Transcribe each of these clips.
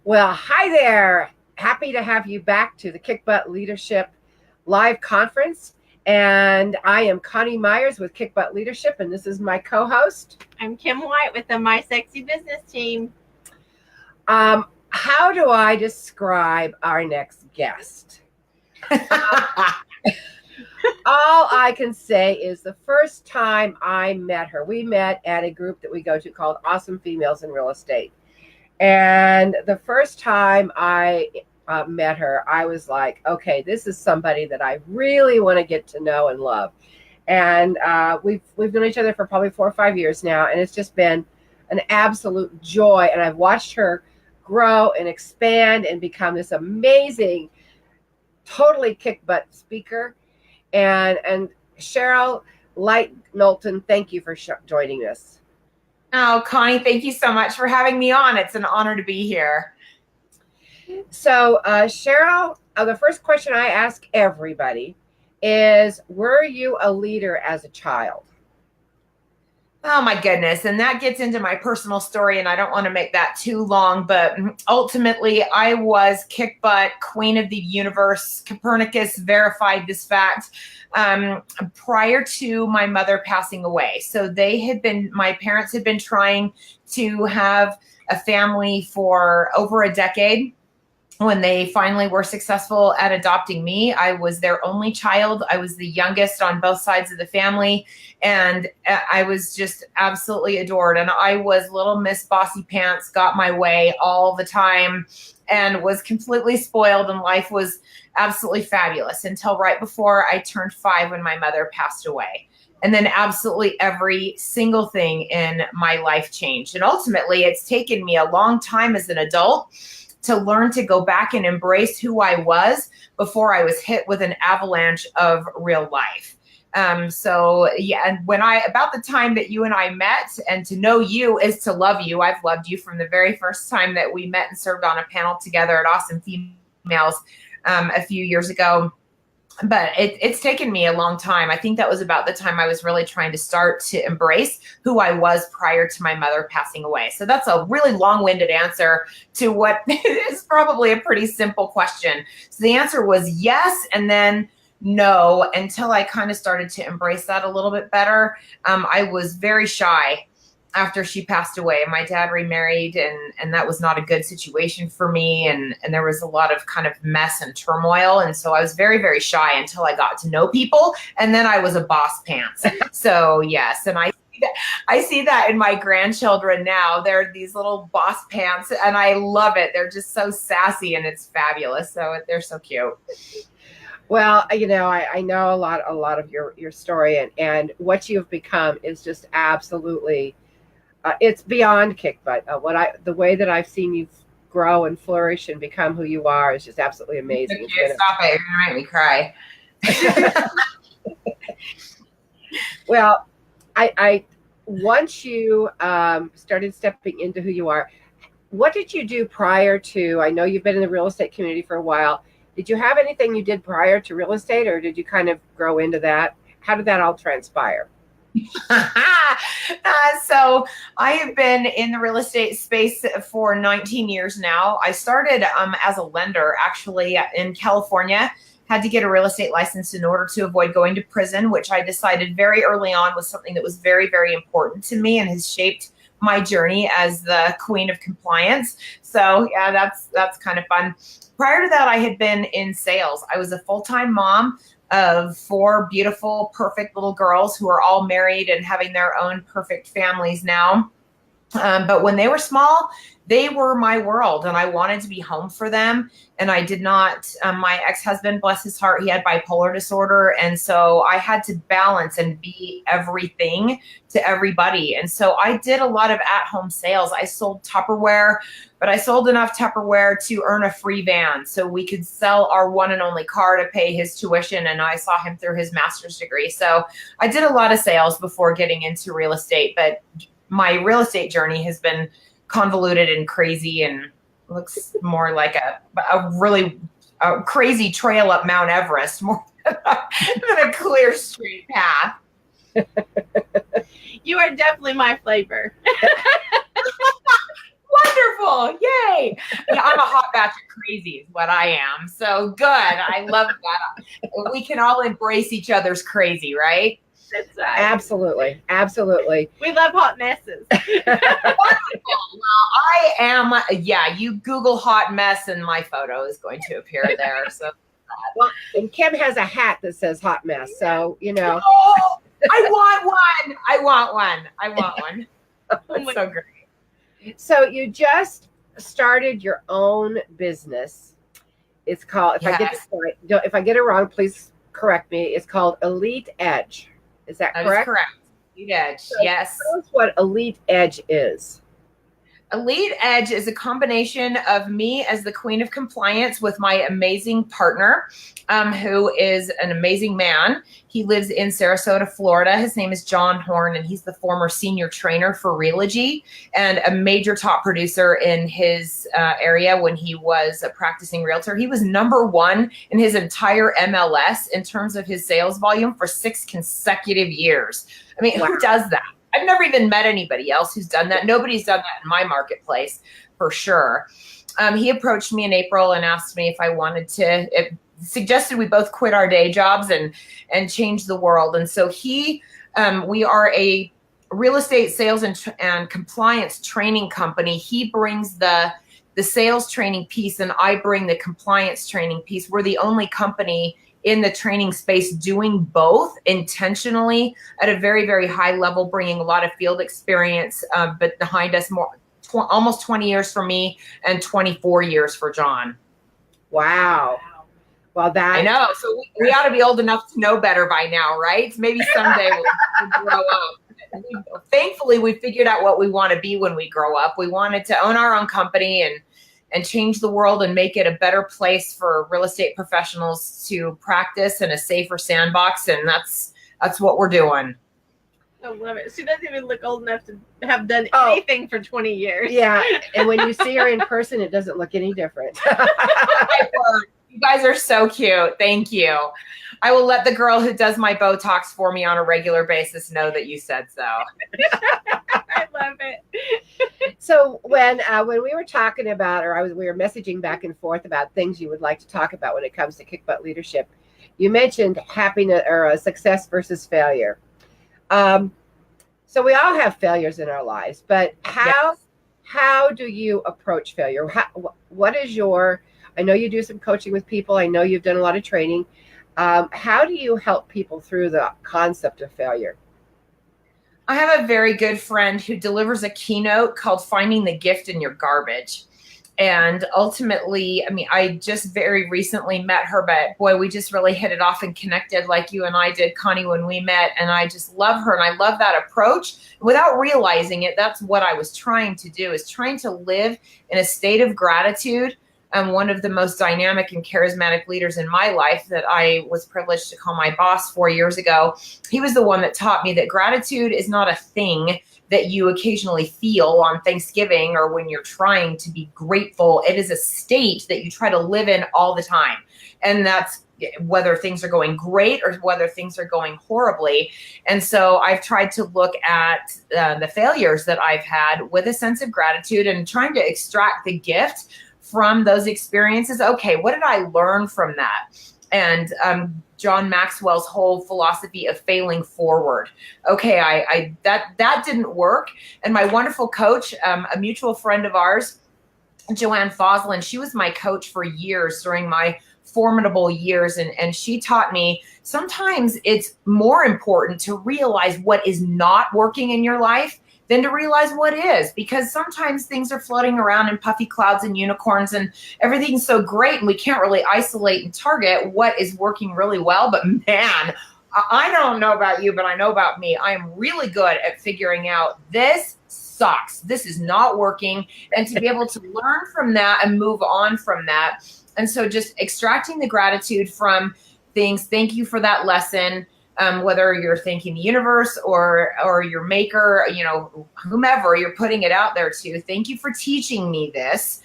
Well, hi there. Happy to have you back to the Kickbutt Leadership Live Conference. And I am Coni Meyers with Kickbutt Leadership, and this is my co-host. I'm Kim White with the My Sexy Business team. How do I describe our next guest? All I can say is the first time I met her, we met at a group that we go to called Awesome Females in Real Estate. And the first time I met her, I was like, okay, this is somebody that I really want to get to know and love. And we've known each other for probably 4 or 5 years now, and it's just been an absolute joy. And I've watched her grow and expand and become this amazing, totally kick butt speaker. And Cheryl Leighton Knowlton, thank you for joining us. Oh, Connie, thank you so much for having me on. It's an honor to be here. So, Cheryl, the first question I ask everybody is, were you a leader as a child? Oh, my goodness. And that gets into my personal story, and I don't want to make that too long, but ultimately, I was kick butt, queen of the universe. Copernicus verified this fact prior to my mother passing away. So my parents had been trying to have a family for over a decade. When they finally were successful at adopting me, I was their only child. I was the youngest on both sides of the family, and I was just absolutely adored. And I was little Miss Bossy Pants, got my way all the time, and was completely spoiled, and life was absolutely fabulous until right before I turned 5 when my mother passed away. And then absolutely every single thing in my life changed. And ultimately, it's taken me a long time as an adult to learn to go back and embrace who I was before I was hit with an avalanche of real life. So yeah, and about the time that you and I met, and to know you is to love you. I've loved you from the very first time that we met and served on a panel together at Awesome Females a few years ago. But it's taken me a long time. I think that was about the time I was really trying to start to embrace who I was prior to my mother passing away. So that's a really long-winded answer to what is probably a pretty simple question. So the answer was yes, and then no, until I kind of started to embrace that a little bit better. I was very shy after she passed away. My dad remarried, and that was not a good situation for me. And there was a lot of kind of mess and turmoil. And so I was very, very shy until I got to know people. And then I was a boss pants. So yes. And I see that in my grandchildren now. They're these little boss pants, and I love it. They're just so sassy, and it's fabulous. So they're so cute. Well, I know a lot of your story, and what you've become is just absolutely it's beyond kick butt. The way that I've seen you grow and flourish and become who you are is just absolutely amazing. Stop it! You're gonna make me cry. Well, I once you started stepping into who you are, what did you do prior to? I know you've been in the real estate community for a while. Did you have anything you did prior to real estate, or did you kind of grow into that? How did that all transpire? So I have been in the real estate space for 19 years now. I started as a lender, actually, in California. Had to get a real estate license in order to avoid going to prison, which I decided very early on was something that was very, very important to me and has shaped my journey as the queen of compliance. So yeah, that's kind of fun. Prior to that, I had been in sales. I was a full-time mom of 4 beautiful, perfect little girls who are all married and having their own perfect families now. But when they were small, they were my world, and I wanted to be home for them. And I did not, my ex-husband, bless his heart, he had bipolar disorder. And so I had to balance and be everything to everybody. And so I did a lot of at-home sales. I sold Tupperware, but I sold enough Tupperware to earn a free van so we could sell our one and only car to pay his tuition. And I saw him through his master's degree. So I did a lot of sales before getting into real estate, but my real estate journey has been convoluted and crazy, and looks more like a really crazy trail up Mount Everest more than a clear straight path. You are definitely my flavor. Wonderful. Yay. right. Yeah, I'm a hot batch of crazy is what I am. So good. I love that. We can all embrace each other's crazy, right? That's right. Absolutely. Absolutely. We love hot messes. I am, you Google hot mess and my photo is going to appear there. So, Well, and Kim has a hat that says hot mess. So, oh, I want one. I want one. That's so great. So you just started your own business. It's called, if I get it wrong, please correct me. It's called Elite Edge. Is that correct? That is correct. Elite Edge, So yes. tell us what Elite Edge is. Elite Edge is a combination of me as the queen of compliance with my amazing partner, who is an amazing man. He lives in Sarasota, Florida. His name is John Horn, and he's the former senior trainer for Realogy and a major top producer in his area when he was a practicing realtor. He was #1 in his entire MLS in terms of his sales volume for 6 consecutive years. I mean, who does that? I've never even met anybody else who's done that. Nobody's done that in my marketplace, for sure. He approached me in April and asked me if I wanted to, suggested we both quit our day jobs and change the world. And so we are a real estate sales and compliance training company. He brings the sales training piece and I bring the compliance training piece. We're the only company in the training space doing both intentionally at a very, very high level, bringing a lot of field experience, but behind us almost 20 years for me and 24 years for John. Wow. Well, I know. So we ought to be old enough to know better by now, right? Maybe someday we'll grow up. Thankfully, we figured out what we want to be when we grow up. We wanted to own our own company and change the world and make it a better place for real estate professionals to practice in a safer sandbox. And that's what we're doing. I love it. She doesn't even look old enough to have done anything for 20 years. Yeah. And when you see her in person, it doesn't look any different. You guys are so cute. Thank you. I will let the girl who does my Botox for me on a regular basis know that you said so. I love it. So when we were talking about, we were messaging back and forth about things you would like to talk about when it comes to Kickbutt leadership, you mentioned happiness or success versus failure. So we all have failures in our lives, but how do you approach failure? What is I know you do some coaching with people. I know you've done a lot of training. How do you help people through the concept of failure? I have a very good friend who delivers a keynote called Finding the Gift in Your Garbage. And ultimately, I mean, I just very recently met her, but boy, we just really hit it off and connected like you and I did, Connie, when we met. And I just love her. And I love that approach. Without realizing it, that's what I was trying to do, is trying to live in a state of gratitude. One of the most dynamic and charismatic leaders in my life that I was privileged to call my boss 4 years ago, he was the one that taught me that gratitude is not a thing that you occasionally feel on Thanksgiving or when you're trying to be grateful. It is a state that you try to live in all the time. And that's whether things are going great or whether things are going horribly. And so I've tried to look at the failures that I've had with a sense of gratitude and trying to extract the gift from those experiences. Okay, what did I learn from that? And John Maxwell's whole philosophy of failing forward. Okay, that didn't work. And my wonderful coach, a mutual friend of ours, Joanne Foslin, she was my coach for years during my formidable years. And she taught me sometimes it's more important to realize what is not working in your life than to realize what is, because sometimes things are floating around in puffy clouds and unicorns and everything's so great and we can't really isolate and target what is working really well. But man, I don't know about you, but I know about me. I am really good at figuring out this sucks. This is not working. And to be able to learn from that and move on from that. And so just extracting the gratitude from things. Thank you for that lesson. Whether you're thanking the universe or your maker, whomever you're putting it out there to, thank you for teaching me this,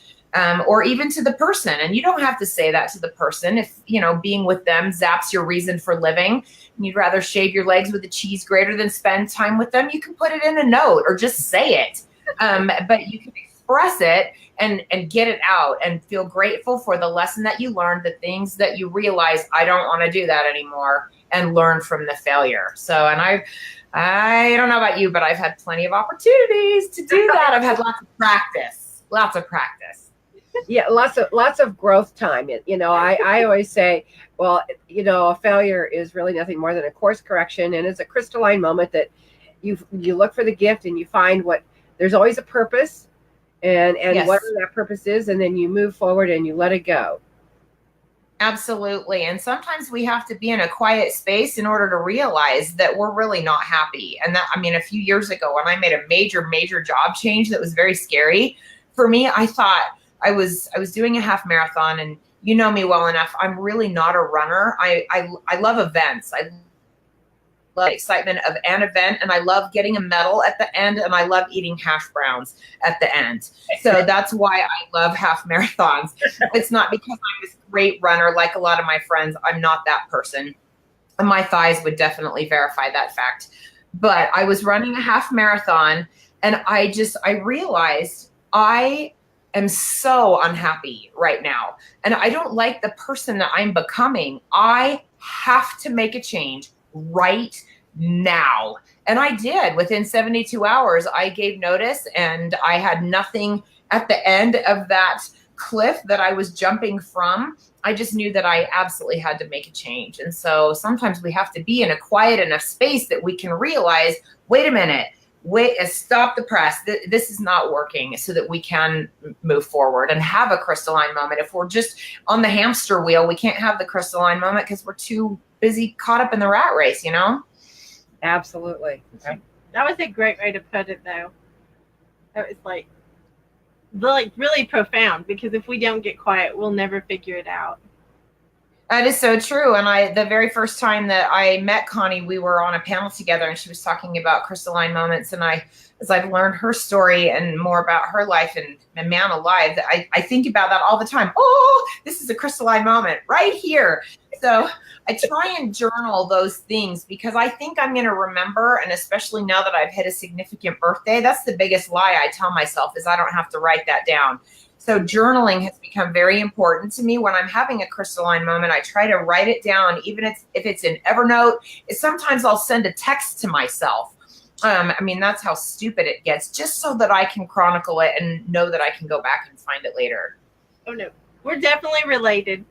or even to the person. And you don't have to say that to the person if, being with them zaps your reason for living and you'd rather shave your legs with a cheese grater than spend time with them. You can put it in a note or just say it. But you can express it and get it out and feel grateful for the lesson that you learned, the things that you realize, I don't want to do that anymore, and learn from the failure. So, and I don't know about you, but I've had plenty of opportunities to do that. I've had lots of practice. Yeah, lots of growth time. I always say, well, a failure is really nothing more than a course correction, and it's a crystalline moment that you look for the gift and you find there's always a purpose, and Yes. whatever that purpose is, and then you move forward and you let it go. Absolutely. And sometimes we have to be in a quiet space in order to realize that we're really not happy. And that, a few years ago when I made a major job change that was very scary for me, I thought I was doing a half marathon, and you know me well enough. I'm really not a runner. I love events. I love the excitement of an event, and I love getting a medal at the end, and I love eating hash browns at the end. So that's why I love half marathons. It's not because I'm this great runner like a lot of my friends. I'm not that person. And my thighs would definitely verify that fact. But I was running a half marathon, and I realized I am so unhappy right now. And I don't like the person that I'm becoming. I have to make a change right now. And I did. Within 72 hours, I gave notice, and I had nothing at the end of that cliff that I was jumping from. I just knew that I absolutely had to make a change. And so sometimes we have to be in a quiet enough space that we can realize, wait a minute, stop the press. This is not working, so that we can move forward and have a crystalline moment. If we're just on the hamster wheel, we can't have the crystalline moment because we're too busy caught up in the rat race, Absolutely. That was a great way to put it, though. That was like really profound, because if we don't get quiet, we'll never figure it out. That is so true. And the very first time that I met Connie, we were on a panel together, and she was talking about crystalline moments. And as I've learned her story and more about her life, and man alive, I think about that all the time. Oh, this is a crystalline moment right here. So I try and journal those things, because I think I'm going to remember. And especially now that I've hit a significant birthday, that's the biggest lie I tell myself, is I don't have to write that down. So journaling has become very important to me. When I'm having a crystalline moment, I try to write it down, even if it's in Evernote. Sometimes I'll send a text to myself. That's how stupid it gets, just so that I can chronicle it and know that I can go back and find it later. Oh, no. We're definitely related.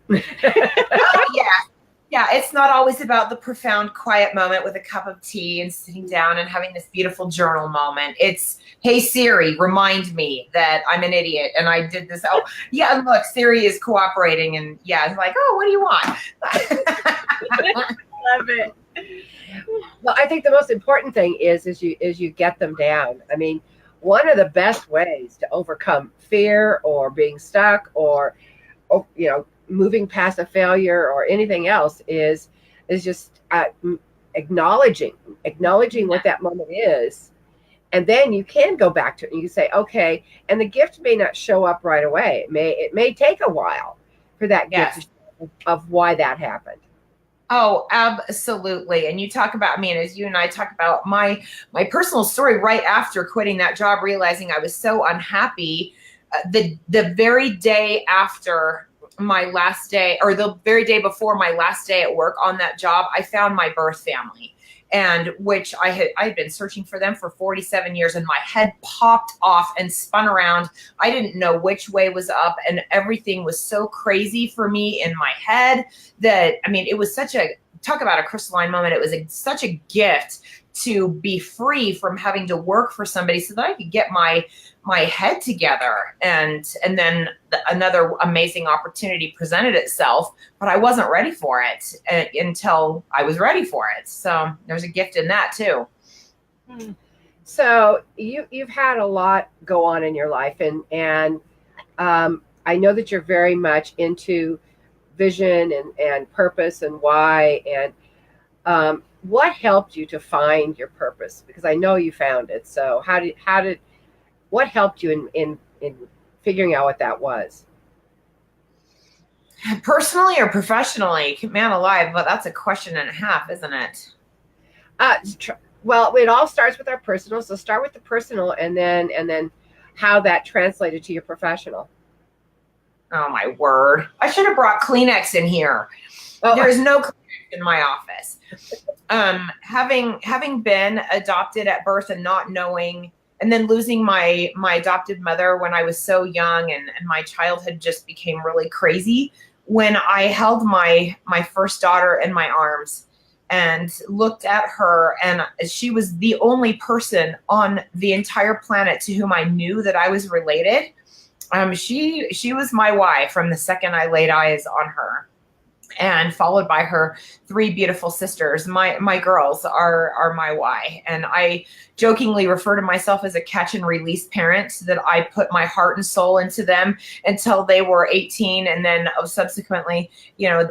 Yeah, it's not always about the profound quiet moment with a cup of tea and sitting down and having this beautiful journal moment. It's, hey, Siri, remind me that I'm an idiot and I did this. Oh, yeah, and look, Siri is cooperating, and yeah, it's like, oh, what do you want? Love it. Well, I think the most important thing is you get them down. One of the best ways to overcome fear or being stuck or moving past a failure or anything else is just acknowledging what that moment is. And then you can go back to it and you say, okay, and the gift may not show up right away. It may take a while for that gift to show up of why that happened. Oh, absolutely. And you talk about, as you and I talk about my personal story right after quitting that job, realizing I was so unhappy, the very day after my last day, or the very day before my last day at work on that job, I found my birth family, and which I had been searching for them for 47 years, and my head popped off and spun around. I didn't know which way was up, and everything was so crazy for me in my head that, it was talk about a crystalline moment. It was such a gift to be free from having to work for somebody, so that I could get my head together. And then another amazing opportunity presented itself, but I wasn't ready for it until I was ready for it. So there's a gift in that too. So you've had a lot go on in your life, and I know that you're very much into vision and purpose and why, and what helped you to find your purpose? Because I know you found it. So what helped you in figuring out what that was? Personally or professionally? Man alive, but that's a question and a half, isn't it? Well, it all starts with our personal. So start with the personal, and then how that translated to your professional. Oh my word. I should have brought Kleenex in here. Oh, There's no Kleenex in my office. Having been adopted at birth and not knowing, and then losing my adopted mother when I was so young, and my childhood just became really crazy. When I held my first daughter in my arms and looked at her, and she was the only person on the entire planet to whom I knew that I was related. She was my why from the second I laid eyes on her, and followed by her 3 beautiful sisters. My girls are my why. And I jokingly refer to myself as a catch and release parent, that I put my heart and soul into them until they were 18, and then subsequently,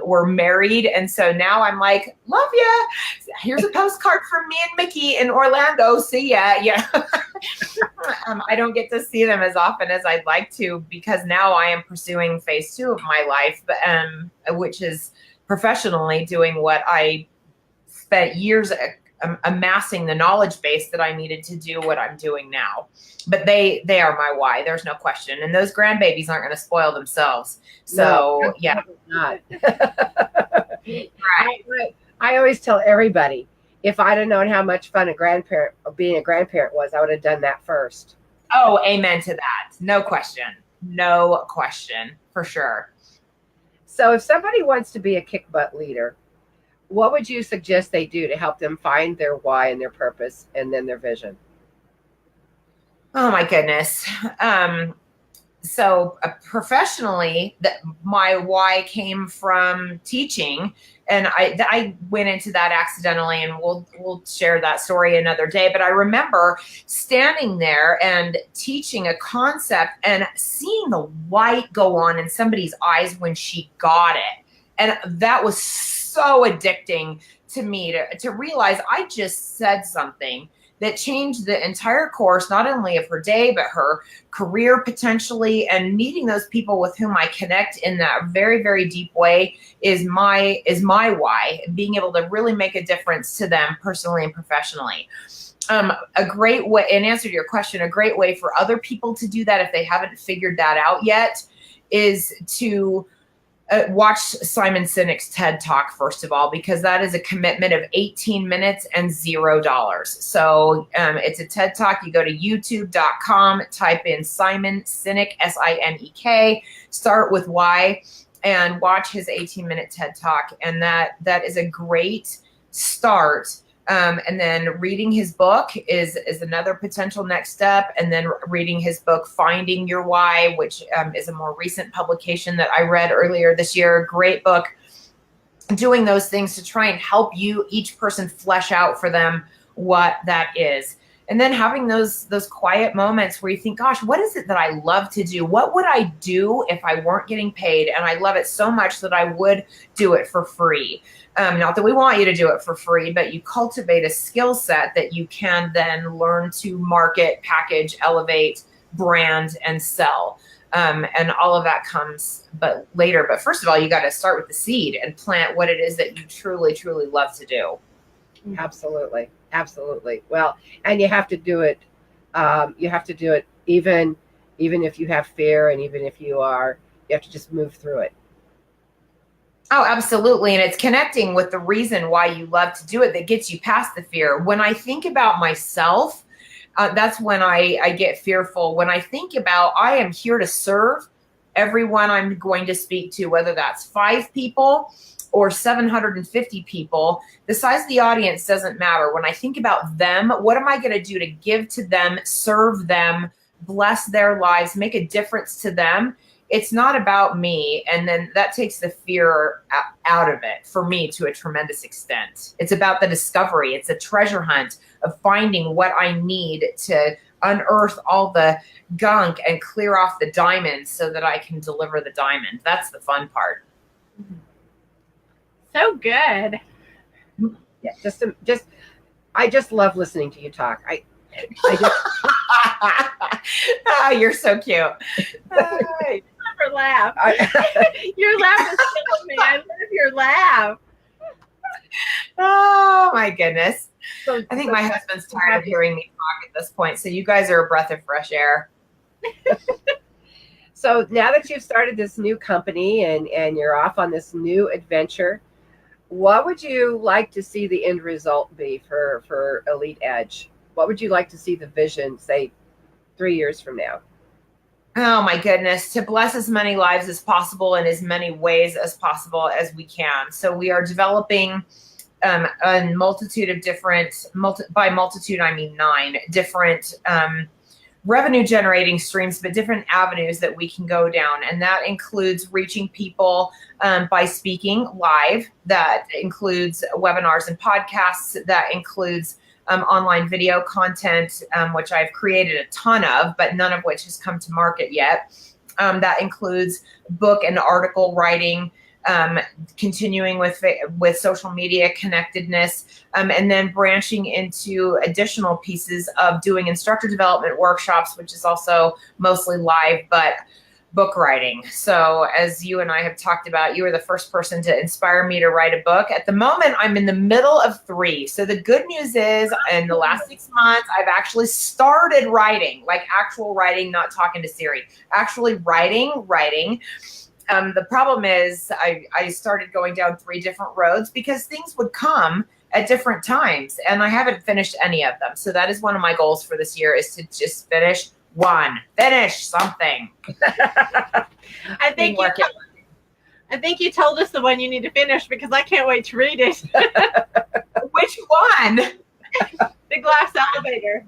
were married. And so now I'm like, love ya. Here's a postcard from me and Mickey in Orlando. See ya. Yeah. I don't get to see them as often as I'd like to, because now I am pursuing phase 2 of my life, which is professionally doing what I spent years amassing the knowledge base that I needed to do what I'm doing now. But they are my why. There's no question. And those grandbabies aren't going to spoil themselves. So no, yeah. Not. Right. I always tell everybody, if I'd have known how much fun being a grandparent was, I would have done that first. Oh, amen to that. No question. No question, for sure. So if somebody wants to be a Kickbutt leader, what would you suggest they do to help them find their why and their purpose and then their vision? Oh my goodness. So professionally, my why came from teaching, and I went into that accidentally, and we'll share that story another day. But I remember standing there and teaching a concept and seeing the light go on in somebody's eyes when she got it. And that was so addicting to me to realize I just said something that changed the entire course, not only of her day, but her career potentially. And meeting those people with whom I connect in that very, very deep way is my why. Being able to really make a difference to them personally and professionally. A great way, in answer to your question, a great way for other people to do that if they haven't figured that out yet is to watch Simon Sinek's TED Talk, first of all, because that is a commitment of 18 minutes and $0. So it's a TED Talk. You go to youtube.com, type in Simon Sinek, Sinek, start with why, and watch his 18-minute TED Talk. And that is a great start. And then reading his book is another potential next step. And then reading his book, Finding Your Why, which is a more recent publication that I read earlier this year. Great book. Doing those things to try and help each person flesh out for them what that is. And then having those quiet moments where you think, gosh, what is it that I love to do? What would I do if I weren't getting paid? And I love it so much that I would do it for free. Not that we want you to do it for free, but you cultivate a skill set that you can then learn to market, package, elevate, brand, and sell. And all of that comes later. But first of all, you got to start with the seed and plant what it is that you truly, truly love to do. Absolutely. Absolutely. Well, and you have to do it. You have to do it even if you have fear, and even if you have to just move through it. Oh, absolutely. And it's connecting with the reason why you love to do it that gets you past the fear. When I think about myself, that's when I get fearful. When I think about I am here to serve everyone I'm going to speak to, whether that's 5 people or 750 people, the size of the audience doesn't matter. When I think about them, what am I going to do to give to them, serve them, bless their lives, make a difference to them? It's not about me. And then that takes the fear out of it for me to a tremendous extent. It's about the discovery. It's a treasure hunt of finding what I need to unearth all the gunk and clear off the diamonds so that I can deliver the diamond. That's the fun part. So good. Yeah, I just love listening to you talk. I just You're so cute. Never laugh. Your laugh is killing me. I love your laugh. Oh my goodness. So, I think my husband's tired of hearing me talk at this point. So you guys are a breath of fresh air. So now that you've started this new company and you're off on this new adventure, what would you like to see the end result be for Elite Edge? What would you like to see the vision, say, 3 years from now? Oh my goodness, to bless as many lives as possible in as many ways as possible as we can. So we are developing a multitude of different, by multitude I mean 9 different revenue generating streams, but different avenues that we can go down. And that includes reaching people by speaking live. That includes webinars and podcasts. That includes online video content, which I've created a ton of, but none of which has come to market yet. That includes book and article writing, continuing with social media connectedness, and then branching into additional pieces of doing instructor development workshops, which is also mostly live, but book writing. So as you and I have talked about, you were the first person to inspire me to write a book. At the moment, I'm in the middle of 3. So the good news is in the last 6 months, I've actually started writing, like actual writing, not talking to Siri, actually writing. The problem is I started going down 3 different roads because things would come at different times and I haven't finished any of them. So that is one of my goals for this year, is to just finish something. I think you told us the one you need to finish because I can't wait to read it. Which one? The glass elevator.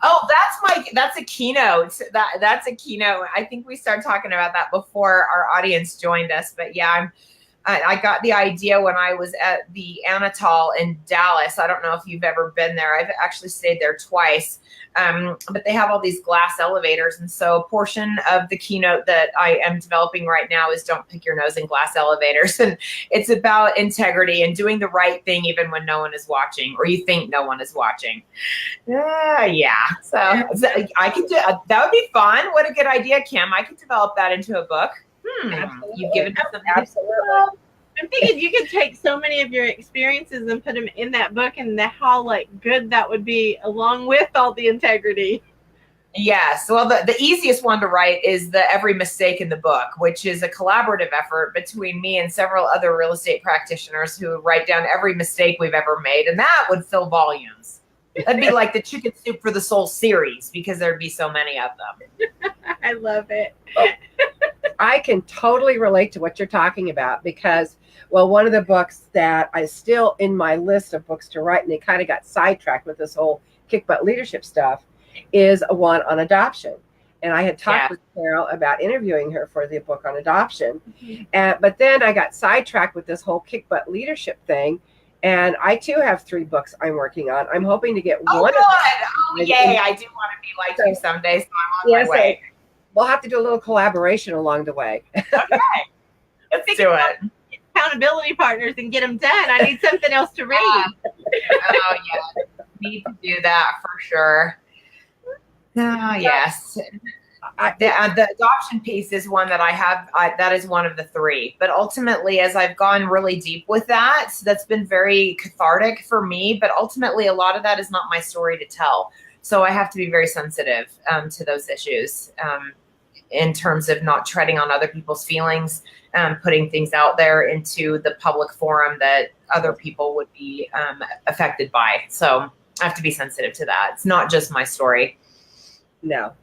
Oh, that's a keynote. That's a keynote. I think we started talking about that before our audience joined us. But yeah, I got the idea when I was at the Anatol in Dallas. I don't know if you've ever been there. I've actually stayed there twice. But they have all these glass elevators. And so a portion of the keynote that I am developing right now is don't pick your nose in glass elevators. And it's about integrity and doing the right thing even when no one is watching, or you think no one is watching. Yeah. So I could do that. Would be fun. What a good idea, Kim. I could develop that into a book. You've given us something. Absolutely. I'm thinking you could take so many of your experiences and put them in that book, and how good that would be, along with all the integrity. Yes. Well, the easiest one to write is the Every Mistake in the Book, which is a collaborative effort between me and several other real estate practitioners who write down every mistake we've ever made, and that would fill volumes. That'd be like the Chicken Soup for the Soul series, because there'd be so many of them. I love it. I can totally relate to what you're talking about because, well, one of the books that I still in my list of books to write, and they kind of got sidetracked with this whole Kickbutt leadership stuff, is one on adoption. And I had talked with Cheryl about interviewing her for the book on adoption. But then I got sidetracked with this whole Kickbutt leadership thing. And I too have 3 books I'm working on. I'm hoping to get one. Good. Oh, yay. I do want to be like you someday, so I'm on my way. We'll have to do a little collaboration along the way. Okay. Let's do it. Accountability partners and get them done. I need something else to read. Oh, yeah. Need to do that for sure. Oh, yes. The adoption piece is one that I have. That is one of the 3. But ultimately, as I've gone really deep with that, that's been very cathartic for me. But ultimately, a lot of that is not my story to tell. So I have to be very sensitive to those issues in terms of not treading on other people's feelings, putting things out there into the public forum that other people would be affected by. So I have to be sensitive to that. It's not just my story. No,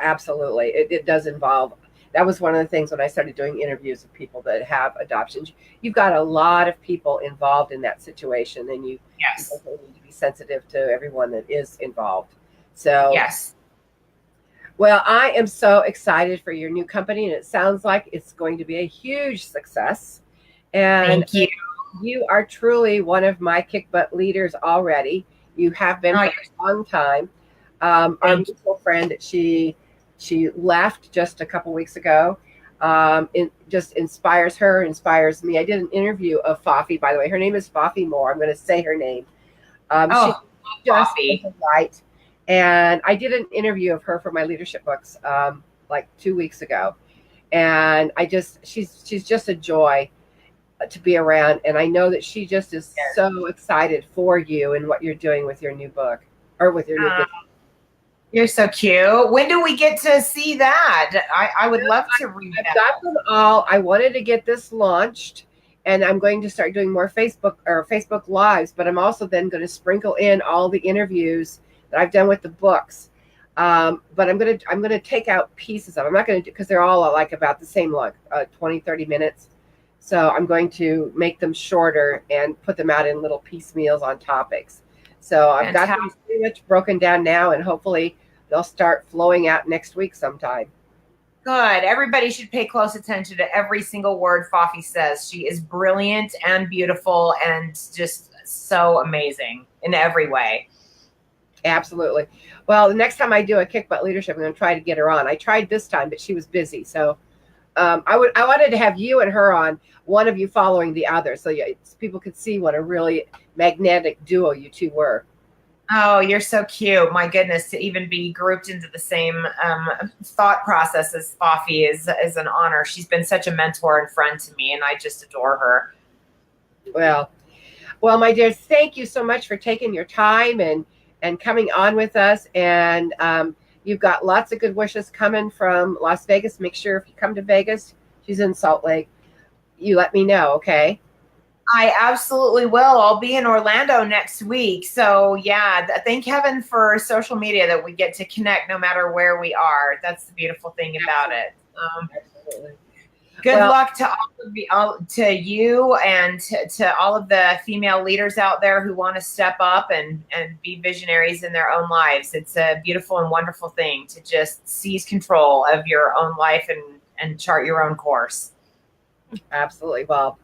absolutely. It does involve. That was one of the things when I started doing interviews with people that have adoptions. You've got a lot of people involved in that situation, and you need to be sensitive to everyone that is involved. So yes. Well, I am so excited for your new company, and it sounds like it's going to be a huge success. And thank you. You are truly one of my Kickbutt leaders already. You have been for a long time. Our mutual friend, she left just a couple weeks ago. It just inspires me. I did an interview of Fafi, by the way. Her name is Fafi Moore. I'm going to say her name. She's just a delight. And I did an interview of her for my leadership books like 2 weeks ago. And she's just a joy to be around. And I know that she just is so excited for you and what you're doing with your new book or with your new book. You're so cute. When do we get to see that? I would love to read I've that. got them all. I wanted to get this launched, and I'm going to start doing more Facebook lives, but I'm also then going to sprinkle in all the interviews that I've done with the books. But I'm gonna take out pieces of them. I'm not going to do, because they're all like about the same long, 20, 30 minutes. So I'm going to make them shorter and put them out in little piecemeals on topics. So I've got them pretty much broken down now, and hopefully they'll start flowing out next week sometime. Good. Everybody should pay close attention to every single word Fafi says. She is brilliant and beautiful and just so amazing in every way. Absolutely. Well, the next time I do a Kickbutt leadership, I'm going to try to get her on. I tried this time, but she was busy. So I wanted to have you and her on, one of you following the other, so people could see what a really magnetic duo you two were. Oh, you're so cute. My goodness, to even be grouped into the same thought process as Fafi is an honor. She's been such a mentor and friend to me, and I just adore her. Well, my dear, thank you so much for taking your time and coming on with us. And you've got lots of good wishes coming from Las Vegas. Make sure if you come to Vegas, she's in Salt Lake, you let me know, okay? I absolutely will. I'll be in Orlando next week. So yeah, thank heaven for social media that we get to connect no matter where we are. That's the beautiful thing about it. Absolutely. Good luck to to you and to all of the female leaders out there who want to step up and be visionaries in their own lives. It's a beautiful and wonderful thing to just seize control of your own life and chart your own course. Absolutely. Well,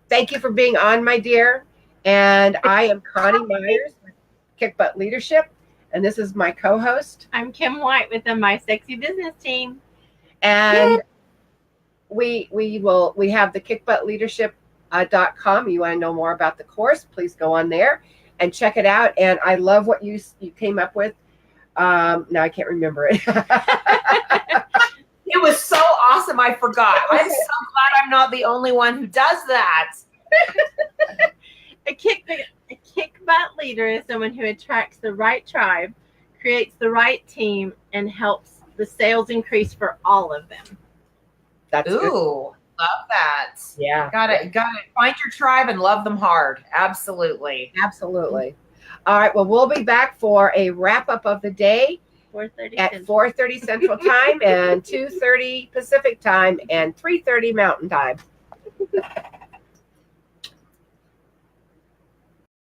thank you for being on, my dear. And I am Coni Meyers with Kickbutt Leadership, and this is my co-host. I'm Kim White with the My Sexy Business Team. And we have the kickbuttleadership.com. You want to know more about the course, please go on there and check it out. And I love what you came up with. Now I can't remember it. It was so awesome. I forgot. I'm so glad I'm not the only one who does that. A kickbutt leader is someone who attracts the right tribe, creates the right team, and helps the sales increase for all of them. That's Ooh, good. love that. Yeah. Got it. Find your tribe and love them hard. Absolutely. Absolutely. All right. Well, we'll be back for a wrap up of the day 4:30 at 4:30 Central Time and 2:30 Pacific Time and 3:30 Mountain Time.